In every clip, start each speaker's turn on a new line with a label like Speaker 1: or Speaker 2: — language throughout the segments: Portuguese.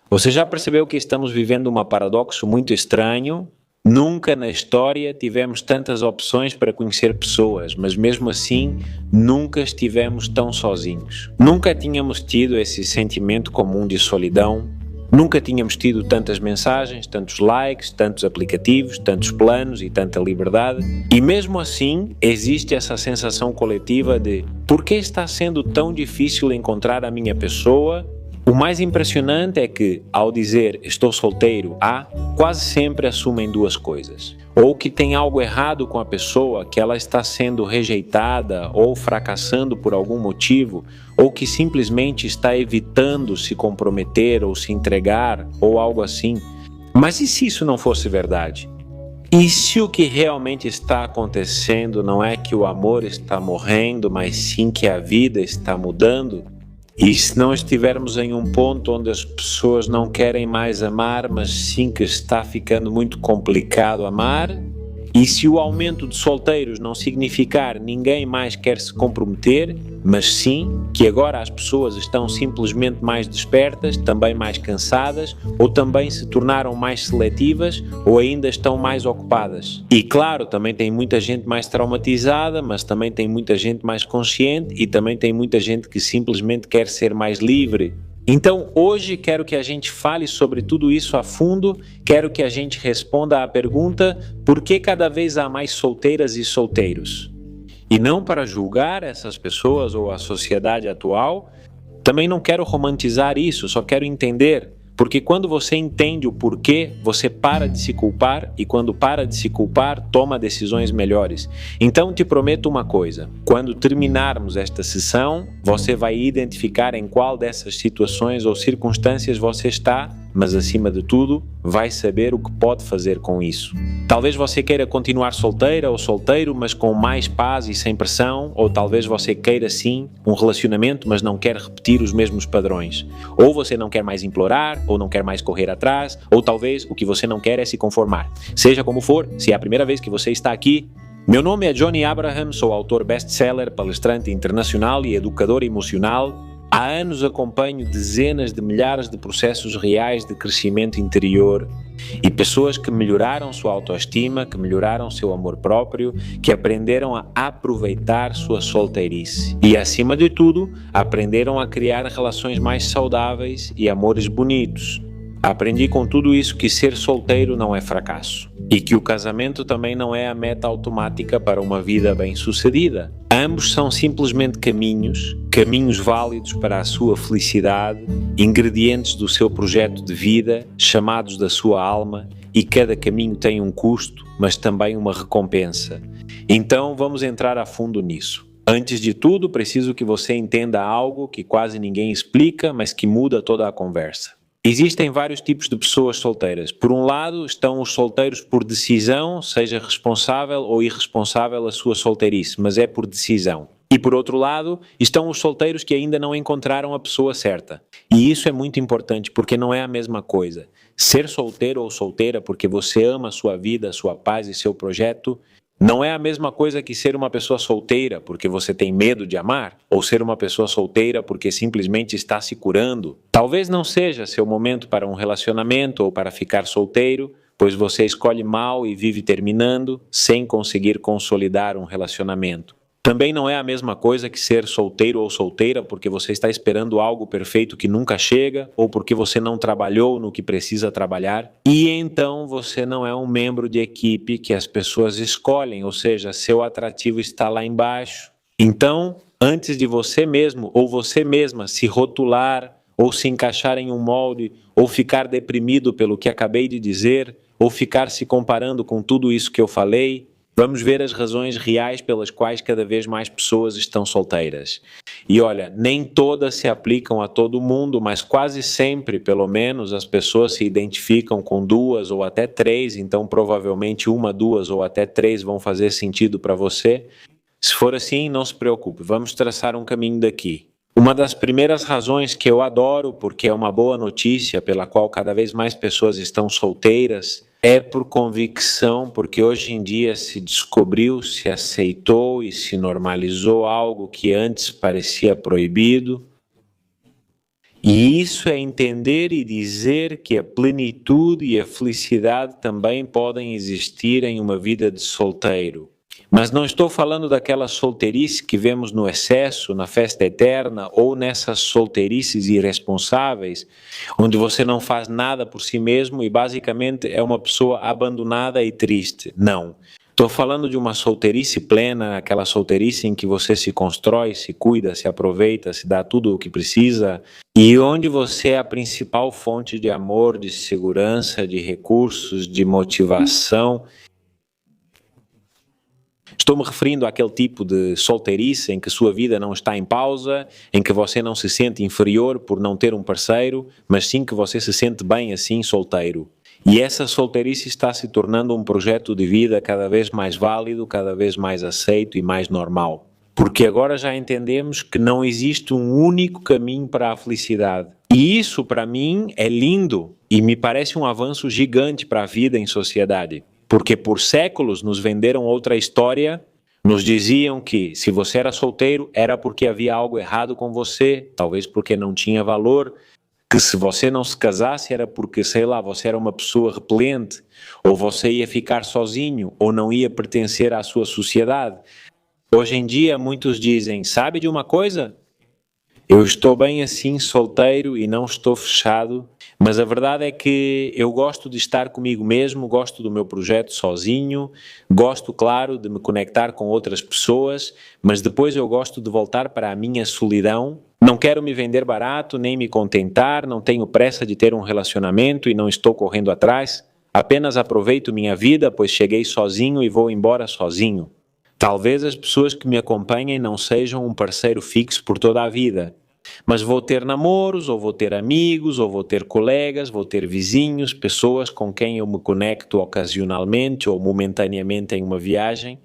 Speaker 1: Você já percebeu que estamos vivendo um paradoxo muito estranho? Nunca na história tivemos tantas opções para conhecer pessoas, mas mesmo assim nunca estivemos tão sozinhos. Nunca tínhamos tido esse sentimento comum de solidão, nunca tínhamos tido tantas mensagens, tantos likes, tantos aplicativos, tantos planos e tanta liberdade. E mesmo assim existe essa sensação coletiva de por que está sendo tão difícil encontrar a minha pessoa? O mais impressionante é que, ao dizer estou solteiro quase sempre assumem duas coisas. Ou que tem algo errado com a pessoa, que ela está sendo rejeitada ou fracassando por algum motivo, ou que simplesmente está evitando se comprometer ou se entregar, ou algo assim. Mas e se isso não fosse verdade? E se o que realmente está acontecendo não é que o amor está morrendo, mas sim que a vida está mudando? E se não estivermos em um ponto onde as pessoas não querem mais amar, mas sim que está ficando muito complicado amar? E se o aumento de solteiros não significar ninguém mais quer se comprometer, mas sim que agora as pessoas estão simplesmente mais despertas, também mais cansadas, ou também se tornaram mais seletivas, ou ainda estão mais ocupadas. E claro, também tem muita gente mais traumatizada, mas também tem muita gente mais consciente e também tem muita gente que simplesmente quer ser mais livre. Então, hoje quero que a gente fale sobre tudo isso a fundo, quero que a gente responda à pergunta: por que cada vez há mais solteiras e solteiros? E não para julgar essas pessoas ou a sociedade atual, também não quero romantizar isso, só quero entender. Porque quando você entende o porquê, você para de se culpar e quando para de se culpar, toma decisões melhores. Então te prometo uma coisa, quando terminarmos esta sessão, você vai identificar em qual dessas situações ou circunstâncias você está, mas acima de tudo, vai saber o que pode fazer com isso. Talvez você queira continuar solteira ou solteiro, mas com mais paz e sem pressão, ou talvez você queira sim um relacionamento, mas não quer repetir os mesmos padrões. Ou você não quer mais implorar, ou não quer mais correr atrás, ou talvez o que você não quer é se conformar. Seja como for, se é a primeira vez que você está aqui, meu nome é Johnny Abraham, sou autor best-seller, palestrante internacional e educador emocional. Há anos acompanho dezenas de milhares de processos reais de crescimento interior e pessoas que melhoraram sua autoestima, que melhoraram seu amor próprio, que aprenderam a aproveitar sua solteirice e, acima de tudo, aprenderam a criar relações mais saudáveis e amores bonitos. Aprendi com tudo isso que ser solteiro não é fracasso e que o casamento também não é a meta automática para uma vida bem-sucedida. Ambos são simplesmente caminhos válidos para a sua felicidade, ingredientes do seu projeto de vida, chamados da sua alma, e cada caminho tem um custo, mas também uma recompensa. Então vamos entrar a fundo nisso. Antes de tudo, preciso que você entenda algo que quase ninguém explica, mas que muda toda a conversa. Existem vários tipos de pessoas solteiras. Por um lado, estão os solteiros por decisão, seja responsável ou irresponsável a sua solteirice, mas é por decisão. E por outro lado, estão os solteiros que ainda não encontraram a pessoa certa. E isso é muito importante, porque não é a mesma coisa. Ser solteiro ou solteira porque você ama a sua vida, a sua paz e seu projeto, não é a mesma coisa que ser uma pessoa solteira porque você tem medo de amar, ou ser uma pessoa solteira porque simplesmente está se curando. Talvez não seja seu momento para um relacionamento ou para ficar solteiro, pois você escolhe mal e vive terminando, sem conseguir consolidar um relacionamento. Também não é a mesma coisa que ser solteiro ou solteira porque você está esperando algo perfeito que nunca chega ou porque você não trabalhou no que precisa trabalhar e então você não é um membro de equipe que as pessoas escolhem, ou seja, seu atrativo está lá embaixo. Então, antes de você mesmo ou você mesma se rotular ou se encaixar em um molde ou ficar deprimido pelo que acabei de dizer ou ficar se comparando com tudo isso que eu falei, vamos ver as razões reais pelas quais cada vez mais pessoas estão solteiras. E olha, nem todas se aplicam a todo mundo, mas quase sempre, pelo menos, as pessoas se identificam com duas ou até três, então provavelmente uma, duas ou até três vão fazer sentido para você. Se for assim, não se preocupe, vamos traçar um caminho daqui. Uma das primeiras razões que eu adoro, porque é uma boa notícia pela qual cada vez mais pessoas estão solteiras, é por convicção, porque hoje em dia se descobriu, se aceitou e se normalizou algo que antes parecia proibido. E isso é entender e dizer que a plenitude e a felicidade também podem existir em uma vida de solteiro. Mas não estou falando daquela solteirice que vemos no excesso, na festa eterna, ou nessas solteirices irresponsáveis, onde você não faz nada por si mesmo e basicamente é uma pessoa abandonada e triste. Não. Estou falando de uma solteirice plena, aquela solteirice em que você se constrói, se cuida, se aproveita, se dá tudo o que precisa, e onde você é a principal fonte de amor, de segurança, de recursos, de motivação. Estou-me referindo àquele tipo de solteirice em que sua vida não está em pausa, em que você não se sente inferior por não ter um parceiro, mas sim que você se sente bem assim solteiro. E essa solteirice está se tornando um projeto de vida cada vez mais válido, cada vez mais aceito e mais normal. Porque agora já entendemos que não existe um único caminho para a felicidade. E isso, para mim, é lindo e me parece um avanço gigante para a vida em sociedade. Porque por séculos nos venderam outra história, nos diziam que se você era solteiro era porque havia algo errado com você, talvez porque não tinha valor, que se você não se casasse era porque, sei lá, você era uma pessoa repelente, ou você ia ficar sozinho, ou não ia pertencer à sua sociedade. Hoje em dia muitos dizem, sabe de uma coisa? Eu estou bem assim solteiro e não estou fechado, mas a verdade é que eu gosto de estar comigo mesmo, gosto do meu projeto sozinho, gosto, claro, de me conectar com outras pessoas, mas depois eu gosto de voltar para a minha solidão. Não quero me vender barato, nem me contentar, não tenho pressa de ter um relacionamento e não estou correndo atrás. Apenas aproveito minha vida, pois cheguei sozinho e vou embora sozinho. Talvez as pessoas que me acompanhem não sejam um parceiro fixo por toda a vida, mas vou ter namoros, ou vou ter amigos, ou vou ter colegas, vou ter vizinhos, pessoas com quem eu me conecto ocasionalmente ou momentaneamente em uma viagem.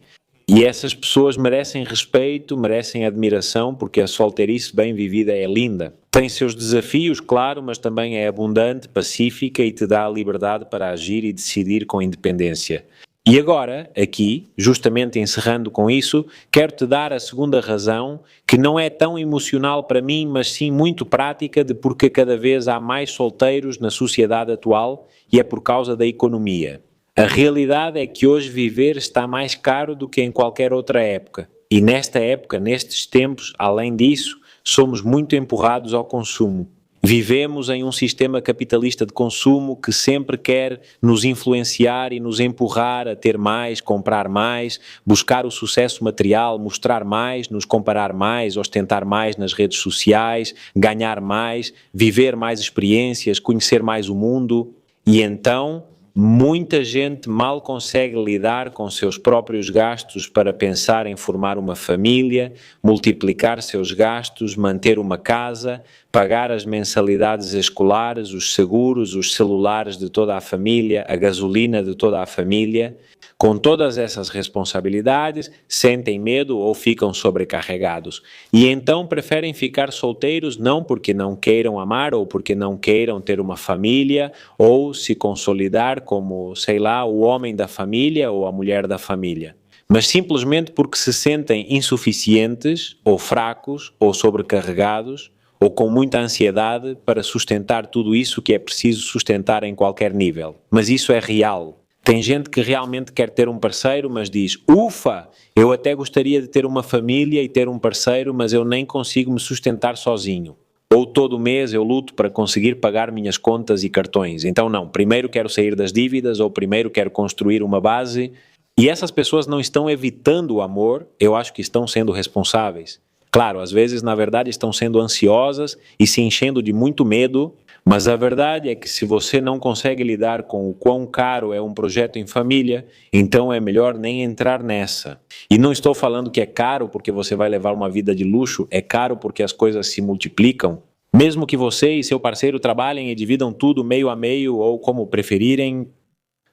Speaker 1: E essas pessoas merecem respeito, merecem admiração, porque a solteirice bem vivida é linda. Tem seus desafios, claro, mas também é abundante, pacífica e te dá a liberdade para agir e decidir com independência. E agora, aqui, justamente encerrando com isso, quero-te dar a segunda razão, que não é tão emocional para mim, mas sim muito prática, de porque cada vez há mais solteiros na sociedade atual, e é por causa da economia. A realidade é que hoje viver está mais caro do que em qualquer outra época. E nesta época, nestes tempos, além disso, somos muito empurrados ao consumo. Vivemos em um sistema capitalista de consumo que sempre quer nos influenciar e nos empurrar a ter mais, comprar mais, buscar o sucesso material, mostrar mais, nos comparar mais, ostentar mais nas redes sociais, ganhar mais, viver mais experiências, conhecer mais o mundo. E então, muita gente mal consegue lidar com seus próprios gastos para pensar em formar uma família, multiplicar seus gastos, manter uma casa, pagar as mensalidades escolares, os seguros, os celulares de toda a família, a gasolina de toda a família. Com todas essas responsabilidades, sentem medo ou ficam sobrecarregados. E então preferem ficar solteiros não porque não queiram amar ou porque não queiram ter uma família ou se consolidar como, sei lá, o homem da família ou a mulher da família, mas simplesmente porque se sentem insuficientes ou fracos ou sobrecarregados ou com muita ansiedade para sustentar tudo isso que é preciso sustentar em qualquer nível. Mas isso é real. Tem gente que realmente quer ter um parceiro, mas diz, ufa, eu até gostaria de ter uma família e ter um parceiro, mas eu nem consigo me sustentar sozinho. Ou todo mês eu luto para conseguir pagar minhas contas e cartões. Então não, primeiro quero sair das dívidas ou primeiro quero construir uma base. E essas pessoas não estão evitando o amor, eu acho que estão sendo responsáveis. Claro, às vezes, na verdade, estão sendo ansiosas e se enchendo de muito medo, mas a verdade é que se você não consegue lidar com o quão caro é um projeto em família, então é melhor nem entrar nessa. E não estou falando que é caro porque você vai levar uma vida de luxo, é caro porque as coisas se multiplicam. Mesmo que você e seu parceiro trabalhem e dividam tudo meio a meio ou como preferirem,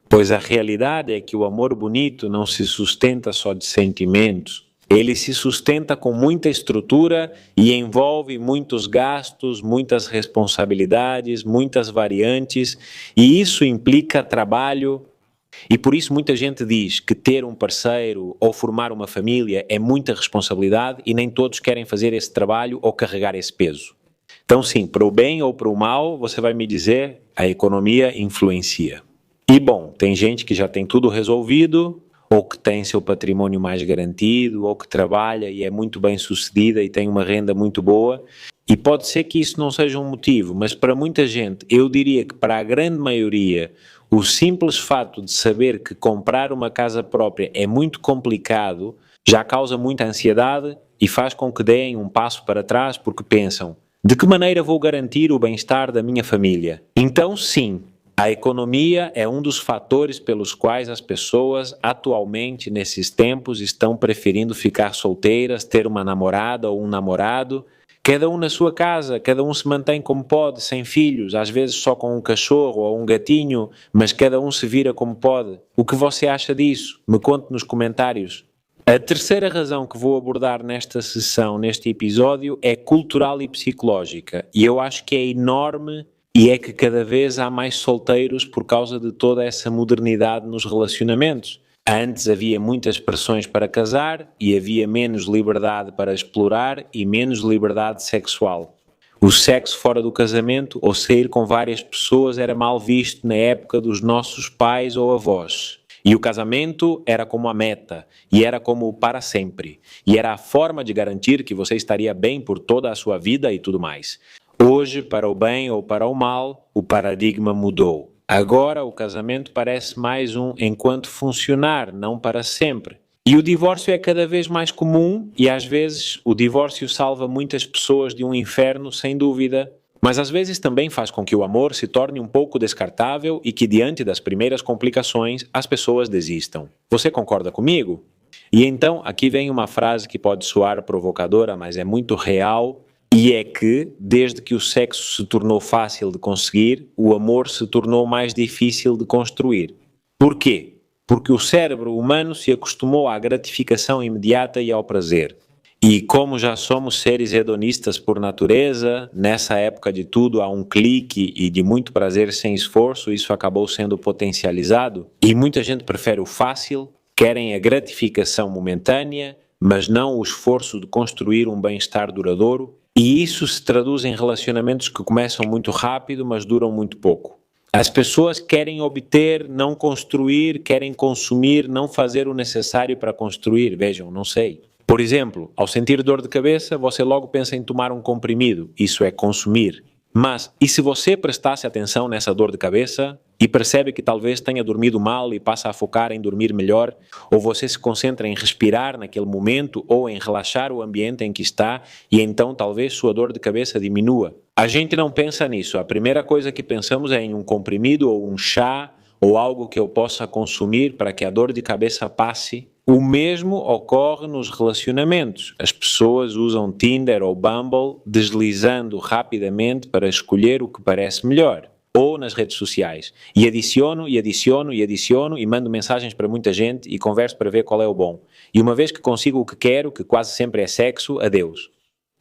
Speaker 1: pois a realidade é que o amor bonito não se sustenta só de sentimentos. Ele se sustenta com muita estrutura e envolve muitos gastos, muitas responsabilidades, muitas variantes, e isso implica trabalho. E por isso muita gente diz que ter um parceiro ou formar uma família é muita responsabilidade e nem todos querem fazer esse trabalho ou carregar esse peso. Então sim, para o bem ou para o mal, você vai me dizer, a economia influencia. E bom, tem gente que já tem tudo resolvido, ou que tem seu patrimônio mais garantido, ou que trabalha e é muito bem sucedida e tem uma renda muito boa. E pode ser que isso não seja um motivo, mas para muita gente, eu diria que para a grande maioria, o simples fato de saber que comprar uma casa própria é muito complicado, já causa muita ansiedade e faz com que deem um passo para trás porque pensam: de que maneira vou garantir o bem-estar da minha família? Então, sim, a economia é um dos fatores pelos quais as pessoas atualmente, nesses tempos, estão preferindo ficar solteiras, ter uma namorada ou um namorado, cada um na sua casa, cada um se mantém como pode, sem filhos, às vezes só com um cachorro ou um gatinho, mas cada um se vira como pode. O que você acha disso? Me conte nos comentários. A terceira razão que vou abordar nesta sessão, neste episódio, é cultural e psicológica. E eu acho que é enorme e é que cada vez há mais solteiros por causa de toda essa modernidade nos relacionamentos. Antes havia muitas pressões para casar e havia menos liberdade para explorar e menos liberdade sexual. O sexo fora do casamento ou sair com várias pessoas era mal visto na época dos nossos pais ou avós. E o casamento era como a meta, e era como o para sempre, e era a forma de garantir que você estaria bem por toda a sua vida e tudo mais. Hoje, para o bem ou para o mal, o paradigma mudou. Agora o casamento parece mais um enquanto funcionar, não para sempre. E o divórcio é cada vez mais comum, e às vezes o divórcio salva muitas pessoas de um inferno, sem dúvida. Mas às vezes também faz com que o amor se torne um pouco descartável e que diante das primeiras complicações as pessoas desistam. Você concorda comigo? E então aqui vem uma frase que pode soar provocadora, mas é muito real, e é que desde que o sexo se tornou fácil de conseguir, o amor se tornou mais difícil de construir. Por quê? Porque o cérebro humano se acostumou à gratificação imediata e ao prazer. E como já somos seres hedonistas por natureza, nessa época de tudo há um clique e de muito prazer sem esforço, isso acabou sendo potencializado. E muita gente prefere o fácil, querem a gratificação momentânea, mas não o esforço de construir um bem-estar duradouro. E isso se traduz em relacionamentos que começam muito rápido, mas duram muito pouco. As pessoas querem obter, não construir, querem consumir, não fazer o necessário para construir. Vejam, não sei. Por exemplo, ao sentir dor de cabeça, você logo pensa em tomar um comprimido. Isso é consumir. Mas, e se você prestasse atenção nessa dor de cabeça e percebe que talvez tenha dormido mal e passa a focar em dormir melhor, ou você se concentra em respirar naquele momento ou em relaxar o ambiente em que está e então talvez sua dor de cabeça diminua. A gente não pensa nisso. A primeira coisa que pensamos é em um comprimido ou um chá ou algo que eu possa consumir para que a dor de cabeça passe. O mesmo ocorre nos relacionamentos. As pessoas usam Tinder ou Bumble deslizando rapidamente para escolher o que parece melhor. Ou nas redes sociais. E adiciono e mando mensagens para muita gente e converso para ver qual é o bom. E uma vez que consigo o que quero, que quase sempre é sexo, adeus.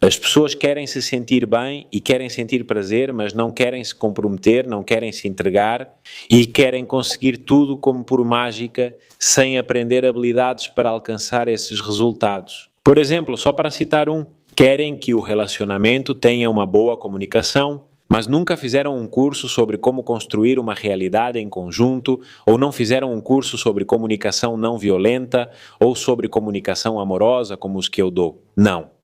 Speaker 1: As pessoas querem se sentir bem e querem sentir prazer, mas não querem se comprometer, não querem se entregar e querem conseguir tudo como por mágica, sem aprender habilidades para alcançar esses resultados. Por exemplo, só para citar um, querem que o relacionamento tenha uma boa comunicação, mas nunca fizeram um curso sobre como construir uma realidade em conjunto, ou não fizeram um curso sobre comunicação não violenta, ou sobre comunicação amorosa, como os que eu dou. Não.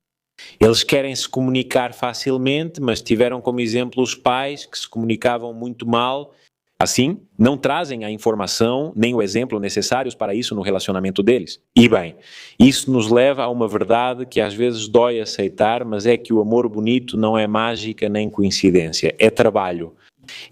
Speaker 1: Eles querem se comunicar facilmente, mas tiveram como exemplo os pais que se comunicavam muito mal. Assim, não trazem a informação nem o exemplo necessários para isso no relacionamento deles. E bem, isso nos leva a uma verdade que às vezes dói aceitar, mas é que o amor bonito não é mágica nem coincidência, é trabalho.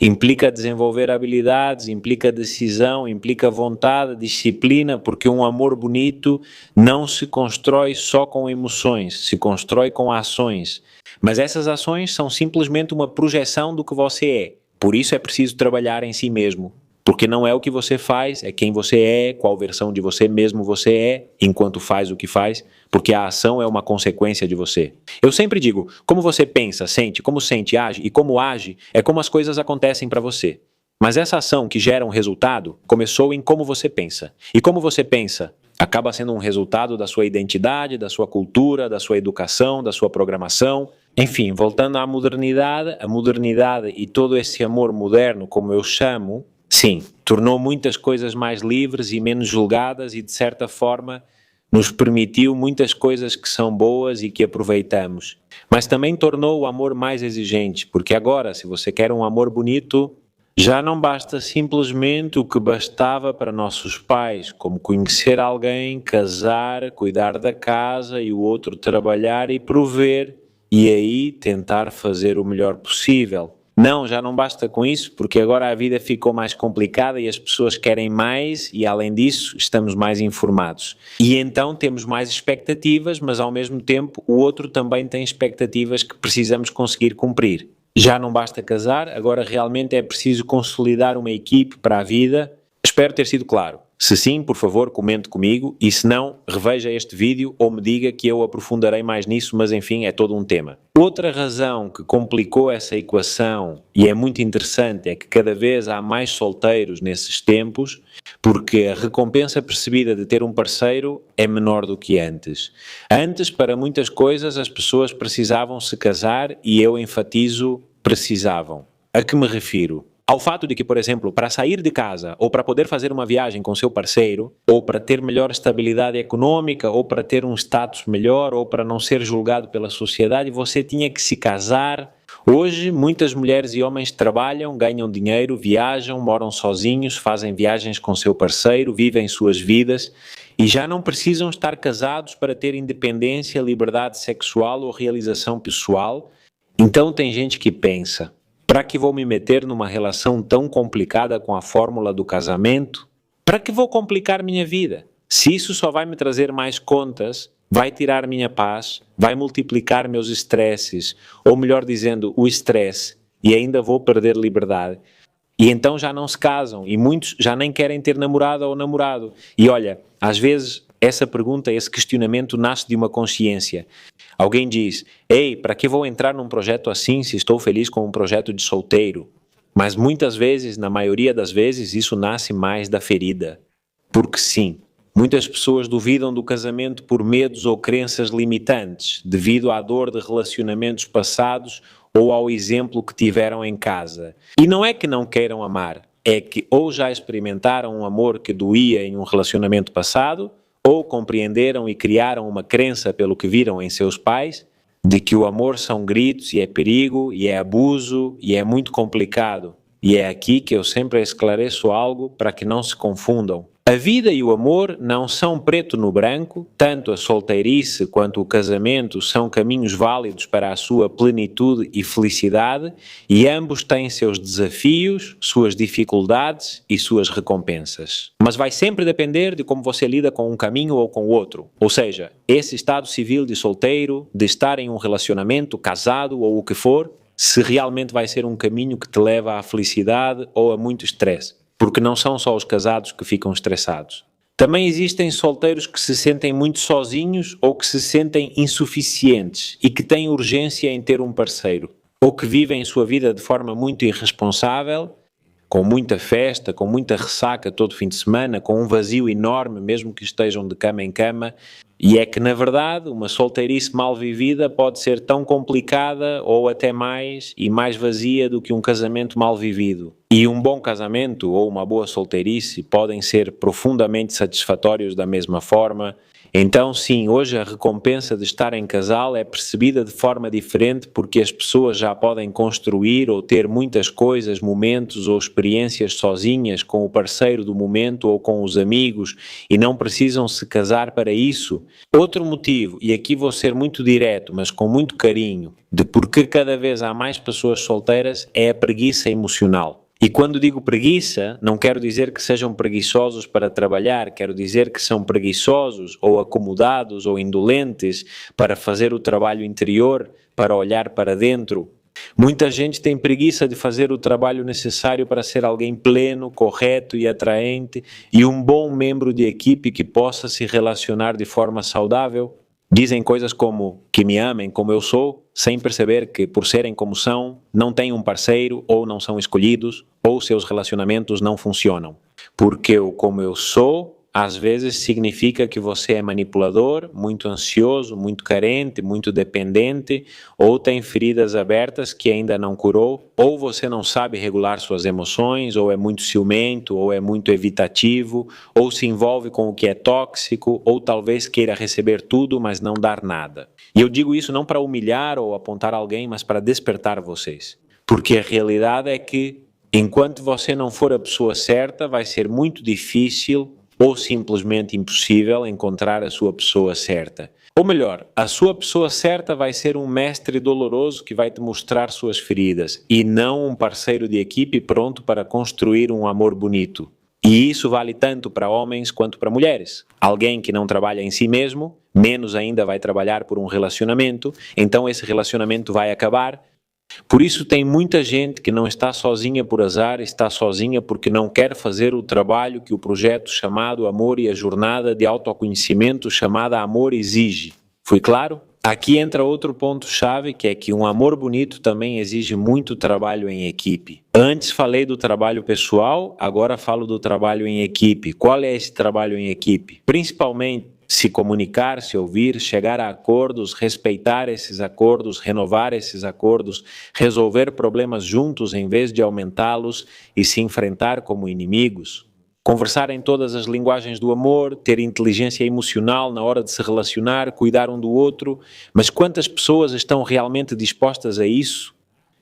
Speaker 1: Implica desenvolver habilidades, implica decisão, implica vontade, disciplina, porque um amor bonito não se constrói só com emoções, se constrói com ações. Mas essas ações são simplesmente uma projeção do que você é. Por isso é preciso trabalhar em si mesmo. Porque não é o que você faz, é quem você é, qual versão de você mesmo você é, enquanto faz o que faz, porque a ação é uma consequência de você. Eu sempre digo, como você pensa, sente, age, e como age, é como as coisas acontecem para você. Mas essa ação que gera um resultado começou em como você pensa. E como você pensa acaba sendo um resultado da sua identidade, da sua cultura, da sua educação, da sua programação. Enfim, voltando à modernidade, a modernidade e todo esse amor moderno, como eu chamo, sim, tornou muitas coisas mais livres e menos julgadas e, de certa forma, nos permitiu muitas coisas que são boas e que aproveitamos. Mas também tornou o amor mais exigente, porque agora, se você quer um amor bonito, já não basta simplesmente o que bastava para nossos pais, como conhecer alguém, casar, cuidar da casa e o outro trabalhar e prover, e aí tentar fazer o melhor possível. Não, já não basta com isso, porque agora a vida ficou mais complicada e as pessoas querem mais e, além disso, estamos mais informados. E então temos mais expectativas, mas ao mesmo tempo o outro também tem expectativas que precisamos conseguir cumprir. Já não basta casar, agora realmente é preciso consolidar uma equipe para a vida. Espero ter sido claro. Se sim, por favor, comente comigo e se não, reveja este vídeo ou me diga que eu aprofundarei mais nisso, mas enfim, é todo um tema. Outra razão que complicou essa equação, e é muito interessante, é que cada vez há mais solteiros nesses tempos, porque a recompensa percebida de ter um parceiro é menor do que antes. Antes, para muitas coisas, as pessoas precisavam se casar e eu enfatizo, precisavam. A que me refiro? Ao fato de que, por exemplo, para sair de casa, ou para poder fazer uma viagem com seu parceiro, ou para ter melhor estabilidade econômica, ou para ter um status melhor, ou para não ser julgado pela sociedade, você tinha que se casar. Hoje, muitas mulheres e homens trabalham, ganham dinheiro, viajam, moram sozinhos, fazem viagens com seu parceiro, vivem suas vidas e já não precisam estar casados para ter independência, liberdade sexual ou realização pessoal. Então tem gente que pensa: para que vou me meter numa relação tão complicada com a fórmula do casamento? Para que vou complicar minha vida? Se isso só vai me trazer mais contas, vai tirar minha paz, vai multiplicar meus estresses, ou melhor dizendo, o estresse, e ainda vou perder liberdade. E então já não se casam, e muitos já nem querem ter namorada ou namorado. E olha, às vezes essa pergunta, esse questionamento nasce de uma consciência. Alguém diz: ei, para que vou entrar num projeto assim se estou feliz com um projeto de solteiro? Mas muitas vezes, na maioria das vezes, isso nasce mais da ferida. Porque sim, muitas pessoas duvidam do casamento por medos ou crenças limitantes, devido à dor de relacionamentos passados ou ao exemplo que tiveram em casa. E não é que não queiram amar, é que ou já experimentaram um amor que doía em um relacionamento passado, ou compreenderam e criaram uma crença pelo que viram em seus pais, de que o amor são gritos e é perigo e é abuso e é muito complicado. E é aqui que eu sempre esclareço algo para que não se confundam. A vida e o amor não são preto no branco, tanto a solteirice quanto o casamento são caminhos válidos para a sua plenitude e felicidade, e ambos têm seus desafios, suas dificuldades e suas recompensas. Mas vai sempre depender de como você lida com um caminho ou com o outro. Ou seja, esse estado civil de solteiro, de estar em um relacionamento, casado ou o que for, se realmente vai ser um caminho que te leva à felicidade ou a muito estresse. Porque não são só os casados que ficam estressados. Também existem solteiros que se sentem muito sozinhos ou que se sentem insuficientes e que têm urgência em ter um parceiro. Ou que vivem sua vida de forma muito irresponsável, com muita festa, com muita ressaca todo fim de semana, com um vazio enorme, mesmo que estejam de cama em cama. E é que, na verdade, uma solteirice mal vivida pode ser tão complicada ou até mais e mais vazia do que um casamento mal vivido. E um bom casamento ou uma boa solteirice podem ser profundamente satisfatórios da mesma forma. Então, sim, hoje a recompensa de estar em casal é percebida de forma diferente porque as pessoas já podem construir ou ter muitas coisas, momentos ou experiências sozinhas com o parceiro do momento ou com os amigos e não precisam se casar para isso. Outro motivo, e aqui vou ser muito direto, mas com muito carinho, de porque cada vez há mais pessoas solteiras é a preguiça emocional. E quando digo preguiça, não quero dizer que sejam preguiçosos para trabalhar, quero dizer que são preguiçosos ou acomodados ou indolentes para fazer o trabalho interior, para olhar para dentro. Muita gente tem preguiça de fazer o trabalho necessário para ser alguém pleno, correto e atraente e um bom membro de equipe que possa se relacionar de forma saudável. Dizem coisas como que me amem como eu sou, sem perceber que, por serem como são, não têm um parceiro ou não são escolhidos, ou seus relacionamentos não funcionam. Porque o como eu sou às vezes significa que você é manipulador, muito ansioso, muito carente, muito dependente, ou tem feridas abertas que ainda não curou, ou você não sabe regular suas emoções, ou é muito ciumento, ou é muito evitativo, ou se envolve com o que é tóxico, ou talvez queira receber tudo, mas não dar nada. E eu digo isso não para humilhar ou apontar alguém, mas para despertar vocês. Porque a realidade é que, enquanto você não for a pessoa certa, vai ser muito difícil ou simplesmente impossível encontrar a sua pessoa certa. Ou melhor, a sua pessoa certa vai ser um mestre doloroso que vai te mostrar suas feridas e não um parceiro de equipe pronto para construir um amor bonito. E isso vale tanto para homens quanto para mulheres. Alguém que não trabalha em si mesmo, menos ainda vai trabalhar por um relacionamento, então esse relacionamento vai acabar. Por isso tem muita gente que não está sozinha por azar, está sozinha porque não quer fazer o trabalho que o projeto chamado Amor e a jornada de autoconhecimento chamada Amor exige. Fui claro? Aqui entra outro ponto-chave, que é que um amor bonito também exige muito trabalho em equipe. Antes falei do trabalho pessoal, agora falo do trabalho em equipe. Qual é esse trabalho em equipe? Principalmente se comunicar, se ouvir, chegar a acordos, respeitar esses acordos, renovar esses acordos, resolver problemas juntos em vez de aumentá-los e se enfrentar como inimigos. Conversar em todas as linguagens do amor, ter inteligência emocional na hora de se relacionar, cuidar um do outro. Mas quantas pessoas estão realmente dispostas a isso?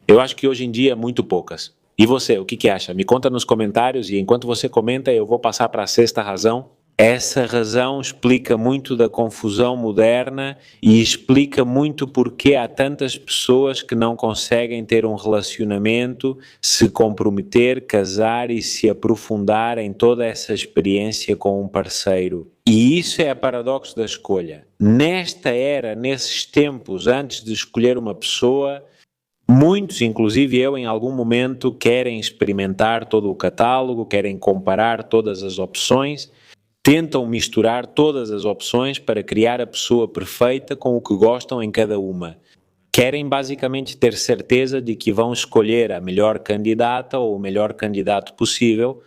Speaker 1: Eu acho que hoje em dia muito poucas. E você, o que acha? Me conta nos comentários e enquanto você comenta eu vou passar para a sexta razão. Essa razão explica muito da confusão moderna e explica muito porque há tantas pessoas que não conseguem ter um relacionamento, se comprometer, casar e se aprofundar em toda essa experiência com um parceiro. E isso é o paradoxo da escolha. Nesta era, nesses tempos, antes de escolher uma pessoa, muitos, inclusive eu, em algum momento, querem experimentar todo o catálogo, querem comparar todas as opções, tentam misturar todas as opções para criar a pessoa perfeita com o que gostam em cada uma. Querem basicamente ter certeza de que vão escolher a melhor candidata ou o melhor candidato possível,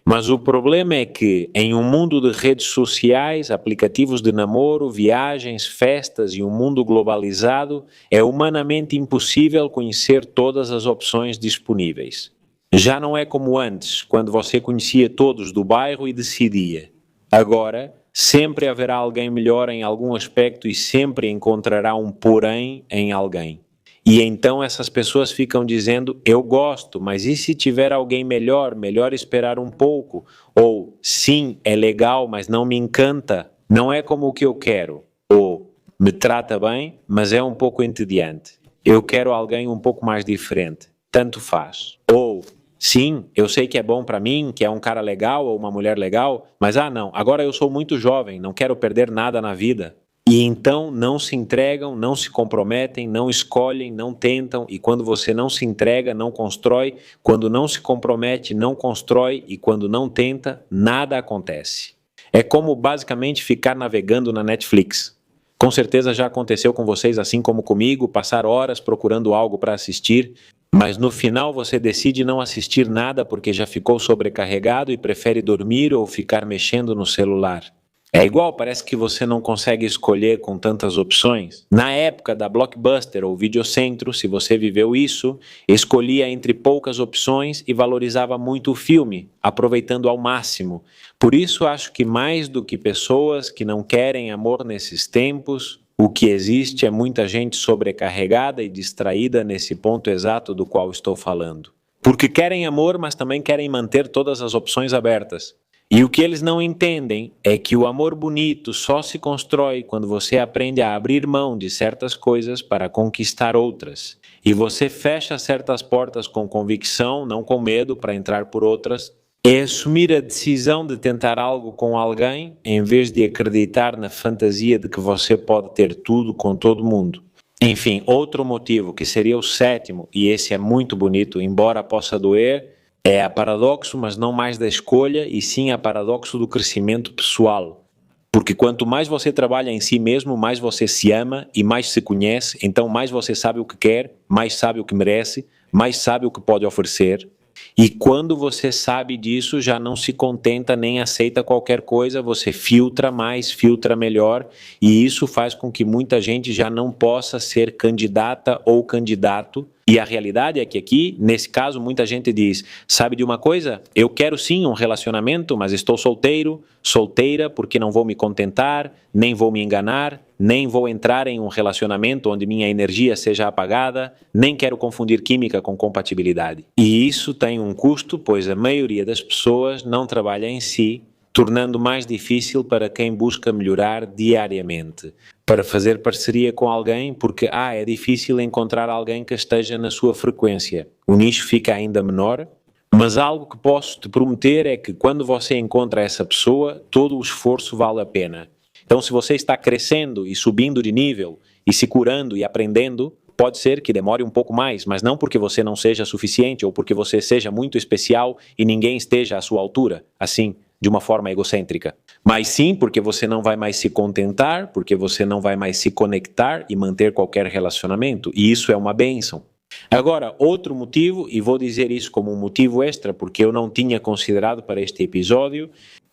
Speaker 1: mas o problema é que, em um mundo de redes sociais, aplicativos de namoro, viagens, festas e um mundo globalizado, é humanamente impossível conhecer todas as opções disponíveis. Já não é como antes, quando você conhecia todos do bairro e decidia. Agora, sempre haverá alguém melhor em algum aspecto e sempre encontrará um porém em alguém. E então essas pessoas ficam dizendo, eu gosto, mas e se tiver alguém melhor, melhor esperar um pouco? Ou, sim, é legal, mas não me encanta, não é como o que eu quero. Ou, me trata bem, mas é um pouco entediante. Eu quero alguém um pouco mais diferente. Tanto faz. Ou, sim, eu sei que é bom para mim, que é um cara legal ou uma mulher legal, mas não, agora eu sou muito jovem, não quero perder nada na vida. E então não se entregam, não se comprometem, não escolhem, não tentam, e quando você não se entrega, não constrói, quando não se compromete, não constrói, e quando não tenta, nada acontece. É como basicamente ficar navegando na Netflix. Com certeza já aconteceu com vocês, assim como comigo, passar horas procurando algo para assistir, mas no final você decide não assistir nada porque já ficou sobrecarregado e prefere dormir ou ficar mexendo no celular. É igual, parece que você não consegue escolher com tantas opções. Na época da Blockbuster ou Videocentro, se você viveu isso, escolhia entre poucas opções e valorizava muito o filme, aproveitando ao máximo. Por isso acho que mais do que pessoas que não querem amor nesses tempos, o que existe é muita gente sobrecarregada e distraída nesse ponto exato do qual estou falando. Porque querem amor, mas também querem manter todas as opções abertas. E o que eles não entendem é que o amor bonito só se constrói quando você aprende a abrir mão de certas coisas para conquistar outras. E você fecha certas portas com convicção, não com medo, para entrar por outras. É assumir a decisão de tentar algo com alguém, em vez de acreditar na fantasia de que você pode ter tudo com todo mundo. Enfim, outro motivo, que seria o sétimo, e esse é muito bonito, embora possa doer, é a paradoxo, mas não mais da escolha, e sim a paradoxo do crescimento pessoal. Porque quanto mais você trabalha em si mesmo, mais você se ama e mais se conhece, então mais você sabe o que quer, mais sabe o que merece, mais sabe o que pode oferecer. E quando você sabe disso, já não se contenta nem aceita qualquer coisa, você filtra mais, filtra melhor, e isso faz com que muita gente já não possa ser candidata ou candidato. E a realidade é que aqui, nesse caso, muita gente diz, sabe de uma coisa? Eu quero sim um relacionamento, mas estou solteiro, solteira, porque não vou me contentar, nem vou me enganar, nem vou entrar em um relacionamento onde minha energia seja apagada, nem quero confundir química com compatibilidade. E isso tem um custo, pois a maioria das pessoas não trabalha em si, tornando mais difícil para quem busca melhorar diariamente. Para fazer parceria com alguém, porque é difícil encontrar alguém que esteja na sua frequência. O nicho fica ainda menor, mas algo que posso te prometer é que quando você encontra essa pessoa, todo o esforço vale a pena. Então, se você está crescendo e subindo de nível, e se curando e aprendendo, pode ser que demore um pouco mais, mas não porque você não seja suficiente ou porque você seja muito especial e ninguém esteja à sua altura, assim, de uma forma egocêntrica. Mas sim porque você não vai mais se contentar, porque você não vai mais se conectar e manter qualquer relacionamento, e isso é uma bênção. Agora, outro motivo, e vou dizer isso como um motivo extra, porque eu não tinha considerado para este episódio,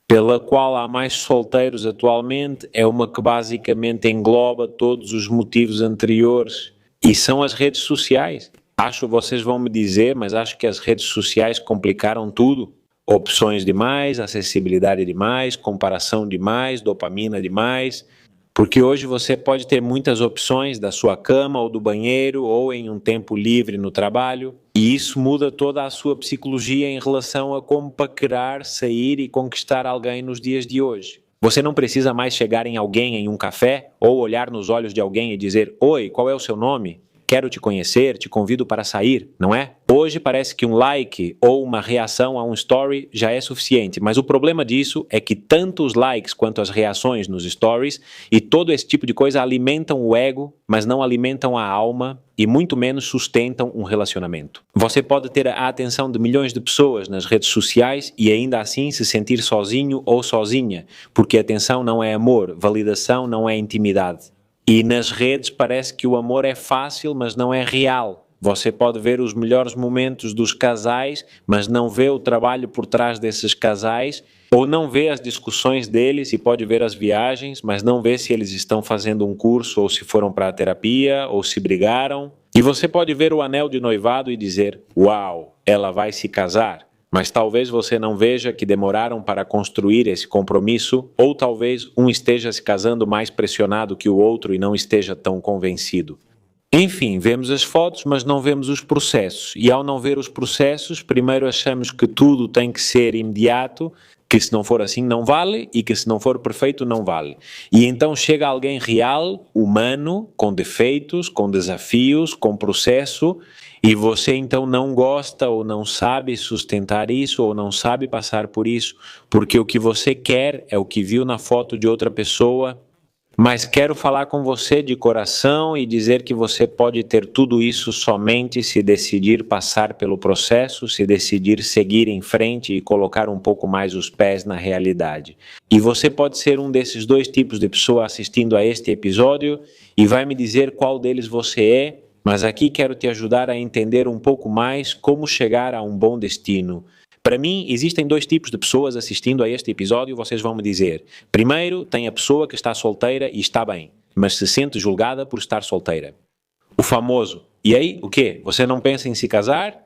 Speaker 1: pela qual há mais solteiros atualmente, é uma que basicamente engloba todos os motivos anteriores, e são as redes sociais. Acho que vocês vão me dizer, mas acho que as redes sociais complicaram tudo. Opções demais, acessibilidade demais, comparação demais, dopamina demais, porque hoje você pode ter muitas opções da sua cama ou do banheiro ou em um tempo livre no trabalho, e isso muda toda a sua psicologia em relação a como paquerar, sair e conquistar alguém nos dias de hoje. Você não precisa mais chegar em alguém em um café ou olhar nos olhos de alguém e dizer: "Oi, qual é o seu nome? Quero te conhecer, te convido para sair", não é? Hoje parece que um like ou uma reação a um story já é suficiente, mas o problema disso é que tanto os likes quanto as reações nos stories e todo esse tipo de coisa alimentam o ego, mas não alimentam a alma e muito menos sustentam um relacionamento. Você pode ter a atenção de milhões de pessoas nas redes sociais e ainda assim se sentir sozinho ou sozinha, porque atenção não é amor, validação não é intimidade. E nas redes parece que o amor é fácil, mas não é real. Você pode ver os melhores momentos dos casais, mas não vê o trabalho por trás desses casais, ou não vê as discussões deles e pode ver as viagens, mas não vê se eles estão fazendo um curso, ou se foram para a terapia, ou se brigaram. E você pode ver o anel de noivado e dizer: "Uau, ela vai se casar". Mas talvez você não veja que demoraram para construir esse compromisso, ou talvez um esteja se casando mais pressionado que o outro e não esteja tão convencido. Enfim, vemos as fotos, mas não vemos os processos. E ao não ver os processos, primeiro achamos que tudo tem que ser imediato, que se não for assim não vale, e que se não for perfeito não vale. E então chega alguém real, humano, com defeitos, com desafios, com processo, e você então não gosta ou não sabe sustentar isso ou não sabe passar por isso, porque o que você quer é o que viu na foto de outra pessoa. Mas quero falar com você de coração e dizer que você pode ter tudo isso somente se decidir passar pelo processo, se decidir seguir em frente e colocar um pouco mais os pés na realidade. E você pode ser um desses dois tipos de pessoa assistindo a este episódio e vai me dizer qual deles você é, mas aqui quero te ajudar a entender um pouco mais como chegar a um bom destino. Para mim, existem dois tipos de pessoas assistindo a este episódio, vocês vão me dizer. Primeiro, tem a pessoa que está solteira e está bem, mas se sente julgada por estar solteira. O famoso: "E aí, o quê? Você não pensa em se casar?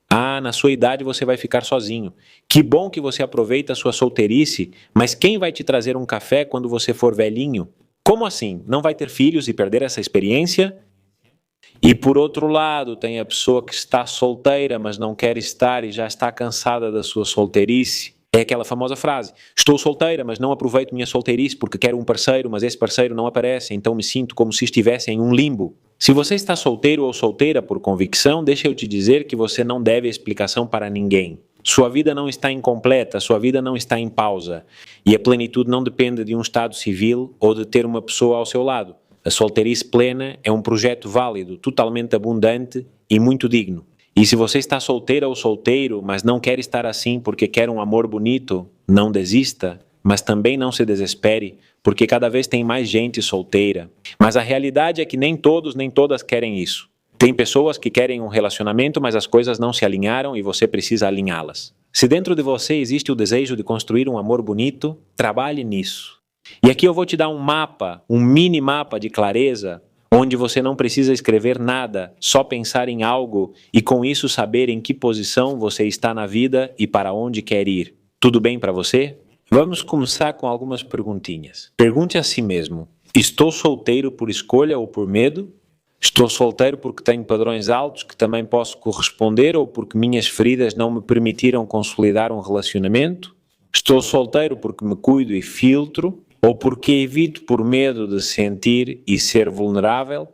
Speaker 1: Na sua idade você vai ficar sozinho. Que bom que você aproveita a sua solteirice, mas quem vai te trazer um café quando você for velhinho? Como assim? Não vai ter filhos e perder essa experiência?" E por outro lado, tem a pessoa que está solteira, mas não quer estar e já está cansada da sua solteirice. É aquela famosa frase: "Estou solteira, mas não aproveito minha solteirice porque quero um parceiro, mas esse parceiro não aparece, então me sinto como se estivesse em um limbo." Se você está solteiro ou solteira por convicção, deixa eu te dizer que você não deve explicação para ninguém. Sua vida não está incompleta, sua vida não está em pausa. E a plenitude não depende de um estado civil ou de ter uma pessoa ao seu lado. A solteirice plena é um projeto válido, totalmente abundante e muito digno. E se você está solteira ou solteiro, mas não quer estar assim porque quer um amor bonito, não desista, mas também não se desespere, porque cada vez tem mais gente solteira. Mas a realidade é que nem todos nem todas querem isso. Tem pessoas que querem um relacionamento, mas as coisas não se alinharam e você precisa alinhá-las. Se dentro de você existe o desejo de construir um amor bonito, trabalhe nisso. E aqui eu vou te dar um mapa, um mini mapa de clareza, onde você não precisa escrever nada, só pensar em algo e com isso saber em que posição você está na vida e para onde quer ir. Tudo bem para você? Vamos começar com algumas perguntinhas. Pergunte a si mesmo: estou solteiro por escolha ou por medo? Estou solteiro porque tenho padrões altos que também posso corresponder ou porque minhas feridas não me permitiram consolidar um relacionamento? Estou solteiro porque me cuido e filtro ou porque evito por medo de sentir e ser vulnerável?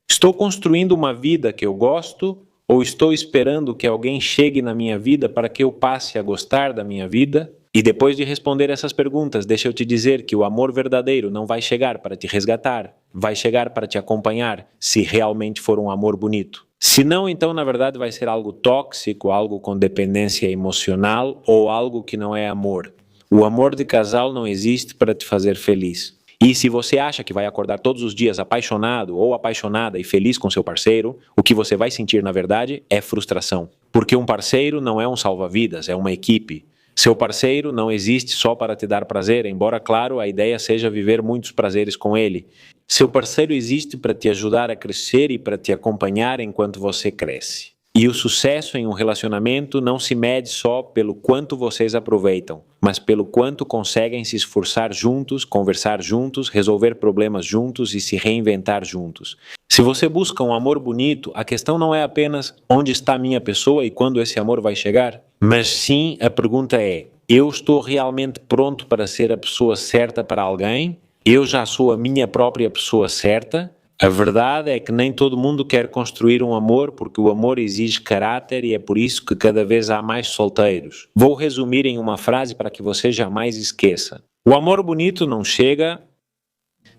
Speaker 1: Estou construindo uma vida que eu gosto ou estou esperando que alguém chegue na minha vida para que eu passe a gostar da minha vida? E depois de responder essas perguntas, deixa eu te dizer que o amor verdadeiro não vai chegar para te resgatar, vai chegar para te acompanhar, se realmente for um amor bonito. Se não, então na verdade vai ser algo tóxico, algo com dependência emocional ou algo que não é amor. O amor de casal não existe para te fazer feliz. E se você acha que vai acordar todos os dias apaixonado ou apaixonada e feliz com seu parceiro, o que você vai sentir na verdade é frustração. Porque um parceiro não é um salva-vidas, é uma equipe. Seu parceiro não existe só para te dar prazer, embora, claro, a ideia seja viver muitos prazeres com ele. Seu parceiro existe para te ajudar a crescer e para te acompanhar enquanto você cresce. E o sucesso em um relacionamento não se mede só pelo quanto vocês aproveitam, mas pelo quanto conseguem se esforçar juntos, conversar juntos, resolver problemas juntos e se reinventar juntos. Se você busca um amor bonito, a questão não é apenas onde está a minha pessoa e quando esse amor vai chegar, mas sim a pergunta é: eu estou realmente pronto para ser a pessoa certa para alguém? Eu já sou a minha própria pessoa certa? A verdade é que nem todo mundo quer construir um amor porque o amor exige caráter e é por isso que cada vez há mais solteiros. Vou resumir em uma frase para que você jamais esqueça. O amor bonito não chega,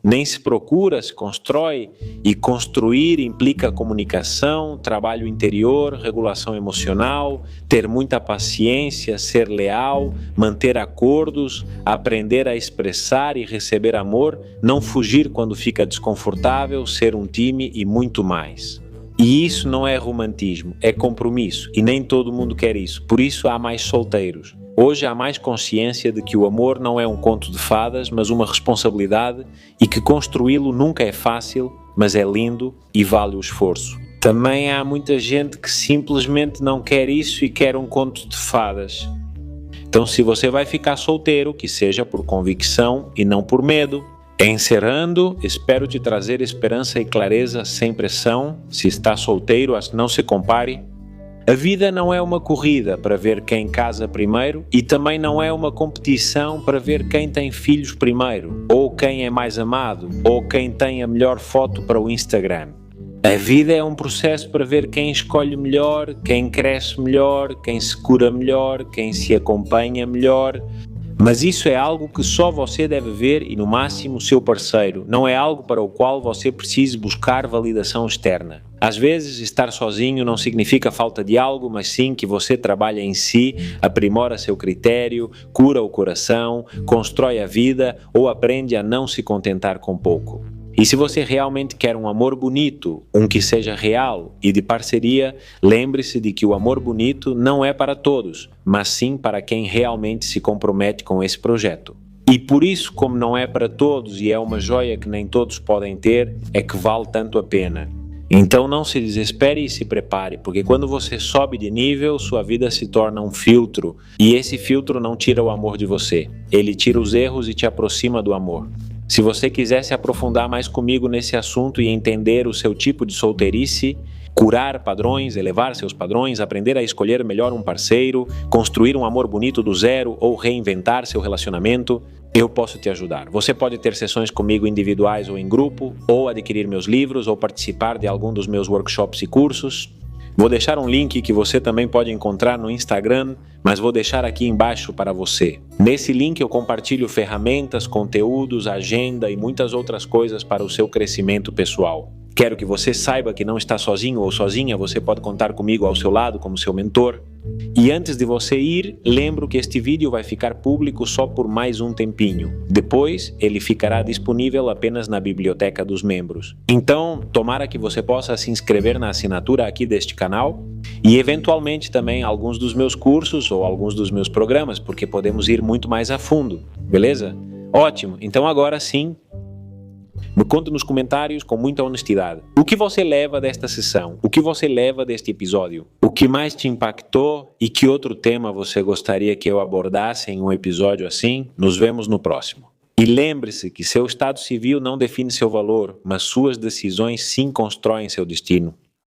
Speaker 1: nem se procura, se constrói, e construir implica comunicação, trabalho interior, regulação emocional, ter muita paciência, ser leal, manter acordos, aprender a expressar e receber amor, não fugir quando fica desconfortável, ser um time e muito mais. E isso não é romantismo, é compromisso, e nem todo mundo quer isso, por isso há mais solteiros. Hoje há mais consciência de que o amor não é um conto de fadas, mas uma responsabilidade e que construí-lo nunca é fácil, mas é lindo e vale o esforço. Também há muita gente que simplesmente não quer isso e quer um conto de fadas. Então, se você vai ficar solteiro, que seja por convicção e não por medo. Encerrando, espero te trazer esperança e clareza sem pressão. Se está solteiro, não se compare. A vida não é uma corrida para ver quem casa primeiro e também não é uma competição para ver quem tem filhos primeiro, ou quem é mais amado, ou quem tem a melhor foto para o Instagram. A vida é um processo para ver quem escolhe melhor, quem cresce melhor, quem se cura melhor, quem se acompanha melhor. Mas isso é algo que só você deve ver e no máximo o seu parceiro. Não é algo para o qual você precise buscar validação externa. Às vezes estar sozinho não significa falta de algo, mas sim que você trabalha em si, aprimora seu critério, cura o coração, constrói a vida ou aprende a não se contentar com pouco. E se você realmente quer um amor bonito, um que seja real e de parceria, lembre-se de que o amor bonito não é para todos, mas sim para quem realmente se compromete com esse projeto. E por isso, como não é para todos e é uma joia que nem todos podem ter, é que vale tanto a pena. Então não se desespere e se prepare, porque quando você sobe de nível, sua vida se torna um filtro, e esse filtro não tira o amor de você, ele tira os erros e te aproxima do amor. Se você quiser se aprofundar mais comigo nesse assunto e entender o seu tipo de solteirice, curar padrões, elevar seus padrões, aprender a escolher melhor um parceiro, construir um amor bonito do zero ou reinventar seu relacionamento, eu posso te ajudar. Você pode ter sessões comigo individuais ou em grupo, ou adquirir meus livros, ou participar de algum dos meus workshops e cursos. Vou deixar um link que você também pode encontrar no Instagram, mas vou deixar aqui embaixo para você. Nesse link eu compartilho ferramentas, conteúdos, agenda e muitas outras coisas para o seu crescimento pessoal. Quero que você saiba que não está sozinho ou sozinha, você pode contar comigo ao seu lado como seu mentor. E antes de você ir, lembro que este vídeo vai ficar público só por mais um tempinho. Depois, ele ficará disponível apenas na biblioteca dos membros. Então, tomara que você possa se inscrever na assinatura aqui deste canal e eventualmente também alguns dos meus cursos ou alguns dos meus programas, porque podemos ir muito mais a fundo, beleza? Ótimo, então agora sim, me conte nos comentários com muita honestidade. O que você leva desta sessão? O que você leva deste episódio? O que mais te impactou e que outro tema você gostaria que eu abordasse em um episódio assim? Nos vemos no próximo. E lembre-se que seu estado civil não define seu valor, mas suas decisões sim constroem seu destino.